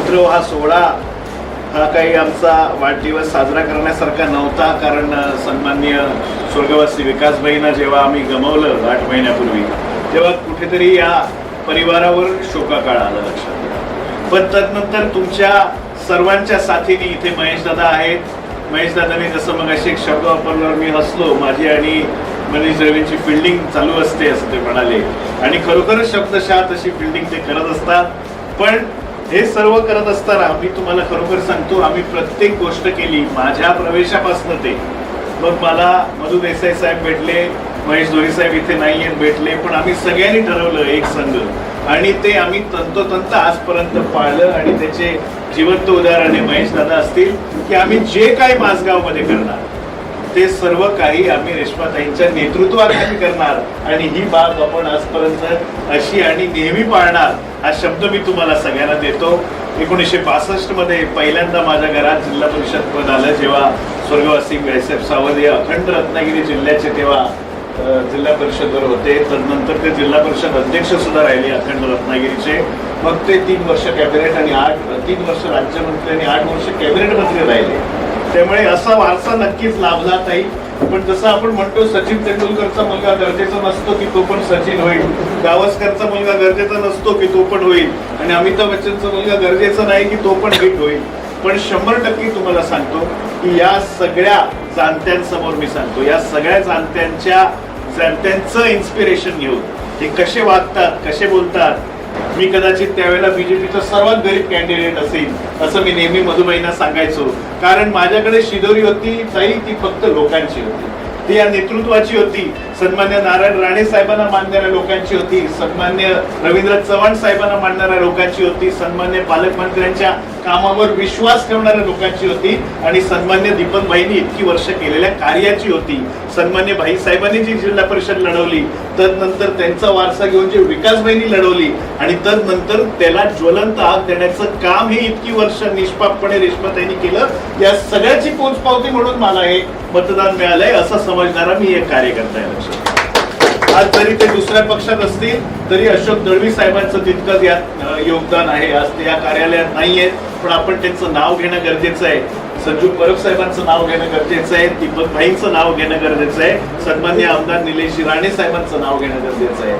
मित्र हा सोहळा हा काही आमचा वाढदिवस साजरा करण्यासारखा नव्हता, कारण सन्माननीय स्वर्गवासी विकासभाईंना जेव्हा आम्ही गमावलं 8 महिन्यापूर्वी, तेव्हा कुठेतरी या परिवारावर शोकाकाळ आला लक्षात. पण तदनंतर तुमच्या सर्वांच्या साथीने इथे महेशदादा आहेत. महेशदादाने जसं मग असे एक शब्द वापरल्यावर मी हसलो, माझी आणि मनीष दळवींची फिल्डिंग चालू असते असं ते म्हणाले, आणि खरोखरच शब्दशः तशी फिल्डिंग ते करत असतात. पण हे सर्व करत असताना मी तुम्हाला खरोखर सांगतो, आम्ही प्रत्येक गोष्ट केली माझ्या प्रवेशापासून ते मग मला मधु देसाई साहेब भेटले, महेश धोरी साहेब इथे नाही आहेत भेटले, पण आम्ही सगळ्यांनी ठरवलं एक संघ, आणि ते आम्ही तंतोतंत आजपर्यंत पाळलं. आणि त्याचे जिवंत उदाहरणे महेश दादा असतील की आम्ही जे काही माझगावमध्ये करणार ते सर्व काही आम्ही रेश्माताईंच्या नेतृत्वाखाली करणार, आणि ही बाब आपण आजपर्यंत अशी आणि नेहमी पाळणार हा शब्द मी तुम्हाला सगळ्यांना देतो. 1962 मध्ये पहिल्यांदा माझ्या घरात जिल्हा परिषद पद आलं, जेव्हा स्वर्गवासी व्यायसाहेब सावंत हे अखंड रत्नागिरी जिल्ह्याचे तेव्हा जिल्हा परिषदवर होते. तदनंतर ते जिल्हा परिषद अध्यक्ष सुद्धा राहिले अखंड रत्नागिरीचे. मग ते 3 वर्ष कॅबिनेट आणि 3 वर्ष राज्यमंत्री आणि 8 वर्ष कॅबिनेट मंत्री राहिले. त्यामुळे असा वारसा नक्कीच लाभला ताई. पण जसं आपण म्हणतो सचिन तेंडुलकरचा मुलगा गरजेचा नसतो की तो पण सचिन होईल, गावस्करचा मुलगा गरजेचा नसतो की तो पण होईल, आणि अमिताभ बच्चनचा मुलगा गरजेचा नाही की तो पण हिट होईल. पण 100% तुम्हाला सांगतो की या सगळ्या जाणत्यांसमोर मी सांगतो, या सगळ्या जाणत्यांचं इन्स्पिरेशन घेऊन ते कसे वागतात, कसे बोलतात. मी कदाचित त्यावेळेला बीजेपीचा सर्वात गरीब कॅन्डिडेट असेल असं मी नेहमी मधुबाईंना सांगायचो, कारण माझ्याकडे शिदोरी होती ताई, ती फक्त लोकांची होती, ती या नेतृत्वाची होती. सन्मान्य नारायण राणे साहेबांना मानणाऱ्या लोकांची होती, सन्मान्य रवींद्र चव्हाण साहेबांना मानणाऱ्या लोकांची होती, सन्मान्य पालकमंत्र्यांच्या कामावर विश्वास ठेवणाऱ्या लोकांची होती, आणि सन्मान्य दीपक भाईंनी इतकी वर्ष केलेल्या कार्याची होती. सन्मान्य भाई साहेबांनी जी जिल्हा परिषद लढवली, तदनंतर त्यांचा वारसा घेऊन जे विकासभाईंनी लढवली, आणि तदनंतर त्याला ज्वलंत आग देण्याचं काम हे इतकी वर्ष निष्पापपणे रेश्माताईंनी केलं. या सगळ्याची पोचपावती म्हणून मला हे मतदान मिळालंय असं समजणारा मी एक कार्यकर्ता आहे. आज जरी ते दुसऱ्या पक्षात असतील तरी अशोक दळवी साहेबांचं तितकंच यात योगदान आहे. आज ते या कार्यालयात नाहीयेत, पण आपण त्यांचं नाव घेणं गरजेचं आहे. संजू परब साहेबांचं नाव घेणं गरजेचं आहे, दीपक भाईंचं नाव घेणं गरजेचं आहे, सन्मान्य आमदार निलेश राणे साहेबांचं नाव घेणं गरजेचं आहे.